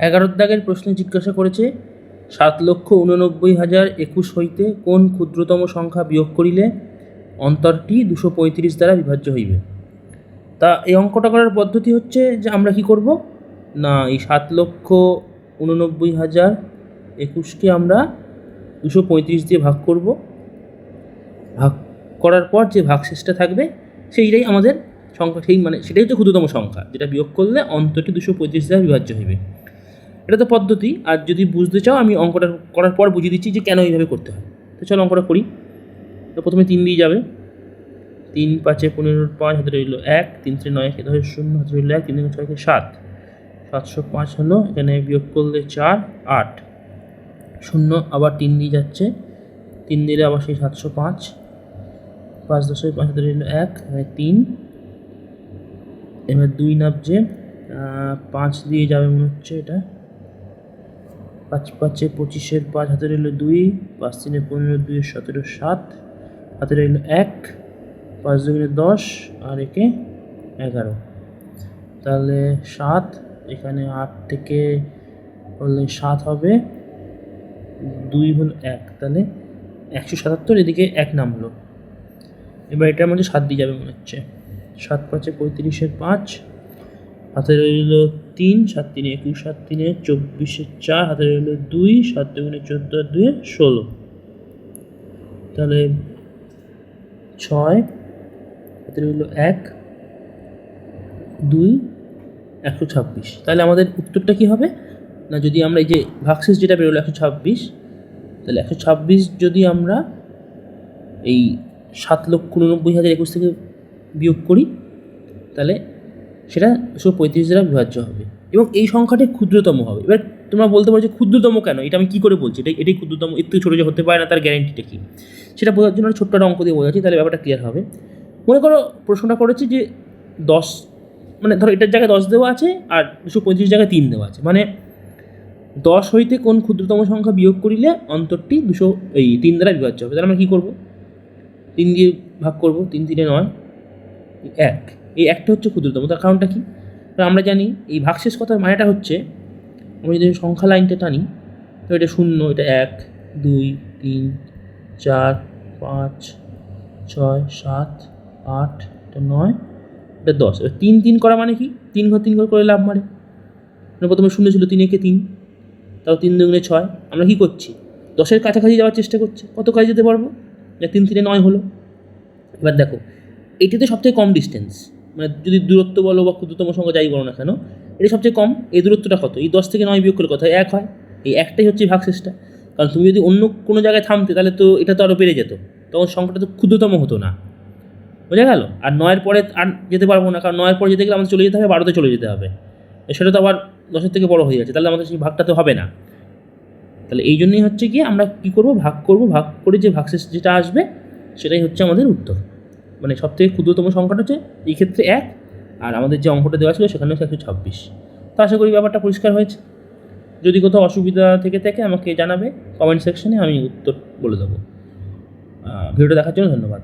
11 দাগের প্রশ্নে জিজ্ঞাসা করেছে 7,89,021 হইতে কোন ক্ষুদ্রতম সংখ্যা বিয়োগ করিলে অন্তরটি 235 দ্বারা বিভাজ্য হইবে। তা এই অঙ্কটা করার পদ্ধতি হচ্ছে যে আমরা কি করব না, এই 7,89,021কে আমরা 235 দিয়ে ভাগ করব। ভাগ করার পর যে ভাগশেষটা থাকবে সেইটাই আমাদের সংখ্যা, সেটাই হচ্ছে ক্ষুদ্রতম সংখ্যা, যেটা বিয়োগ করলে অন্তরটি 235 দ্বারা বিভাজ্য হইবে। এটা তো পদ্ধতি, আর যদি বুঝতে চাও আমি অঙ্কটা করার পর বুঝিয়ে দিচ্ছি যে কেন এইভাবে করতে হয়। তো চলো অঙ্কটা করি। তো প্রথমে 3 দিয়ে যাবে, 3 5 15 5 হাতে রইল 1, 3 3 9 1 10 0 হাতে রইল 1, 3 3 6 7, 705 হলো, এখানে বিয়োগ করলে 4 8 0, আবার 3 দিয়ে যাচ্ছে, 3 দিলে আবার সেই 705, 5 10 5 হাতে রইল 1, 3, এবার 2 নাবছে, 5 দিয়ে যাবে মনে হচ্ছে, এটা 5 5 25 5 হাতে রইল 2, 5 3 15 2 17 7 হাতে রইল 1, 5 2 10 আর একে 11, তাহলে 7, এখানে 8 থেকে করলে 7 হবে, 2 হলো 1, তাহলে 177, এদিকে 1 নামলো। এবার এটার মধ্যে 7 দিয়ে যাবে মনে হচ্ছে, 7 5 35 5 হাতে রইল 3, 7 3 21, 7 3 24 4 হাতে রইল 2, 7 2 14 2 16, তাহলে 6 হাতে রইল 1 2 126। তাহলে আমাদের উত্তরটা কী হবে না, যদি আমরা এই যে ভাগশেষ যেটা বেরোলো 126, তাহলে 126 যদি আমরা এই 7,89,021 থেকে বিয়োগ করি তাহলে সেটা 235 দ্বারা বিভাজ্য হবে এবং এই সংখ্যাটি ক্ষুদ্রতম হবে। এবার তোমরা বলতে পারো যে ক্ষুদ্রতম কেন, এটা আমি কী করে বলছি, এটাই ক্ষুদ্রতম, এর থেকে ছোটো যে হতে পারে না তার গ্যারেন্টিটা কী, সেটা বোঝার জন্য ছোট্ট একটা অঙ্ক দিয়ে বোঝাচ্ছি, তাহলে ব্যাপারটা ক্লিয়ার হবে। মনে করো প্রশ্নটা করেছি যে 10, মানে ধরো এটার জায়গায় 10 দেওয়া আছে আর 235 জায়গায় 3 দেওয়া আছে, মানে 10 হইতে কোন ক্ষুদ্রতম সংখ্যা বিয়োগ করিলে অন্তরটি 3 দ্বারা বিভাজ্য হবে। তাহলে আমরা কী করবো, 3 দিয়ে ভাগ করবো, 3 3 9 1, এই একটা হচ্ছে ক্ষুদ্রতম। তার কারণটা কী, আমরা জানি এই ভাগশেষ কথার মানেটা হচ্ছে, আমরা যদি সংখ্যা লাইনটা টানি তো এটা 0, এটা 1 2 3 4 5 6 7 8, এটা 9, এটা 10। এবার 3 3 করা মানে কি, 3 ঘর 3 ঘর করে লাভ মারে, প্রথমে 0 ছিল, 3 একে 3, তাও 3 2 6, আমরা কী করছি 10-এর কাছাকাছি যাওয়ার চেষ্টা করছি, কত কাছে যেতে পারবো, 3 3 9 হলো। এবার দেখো এটাতে সবথেকে কম ডিস্টেন্স, মানে যদি দূরত্ব বলো বা ক্ষুদ্রতম সংখ্যা যাই বলো না কেন, এটা সবচেয়ে কম। এই দূরত্বটা কত, এই 10 থেকে 9 বিয়োগ করলে কত হয়, 1 হয়। এই একটাই হচ্ছে ভাগশেষটা, কারণ তুমি যদি অন্য কোনো জায়গায় থামতে তাহলে তো এটা তো আরও বেড়ে যেত, তখন সংখ্যাটা তো ক্ষুদ্রতম হতো না, বোঝা গেল। আর 9-এর পরে আর যেতে পারবো না, কারণ 9-এর পরে যেতে গেলে আমাদের চলে যেতে হবে 12-তে চলে যেতে হবে, সেটা তো আবার 10-এর থেকে বড় হয়ে যাচ্ছে, তাহলে আমাদের সেই ভাগটা তো হবে না। তাহলে এই জন্যই হচ্ছে কি আমরা কী করবো, ভাগ করবো, ভাগ করে যে ভাগশেষ যেটা আসবে সেটাই হচ্ছে আমাদের উত্তর। মানে সবথেকে ক্ষুদ্রতম সংখ্যাটা হচ্ছে এই ক্ষেত্রে 1, আর আমাদের যে অঙ্কটা দেওয়া ছিল সেখানে হচ্ছে 126। তো আশা করি ব্যাপারটা পরিষ্কার হয়েছে। যদি কোথাও অসুবিধা থেকে থাকে আমাকে জানাবে কমেন্ট সেকশনে, আমি উত্তর বলে দেবো। ভিডিওটা দেখার জন্য ধন্যবাদ।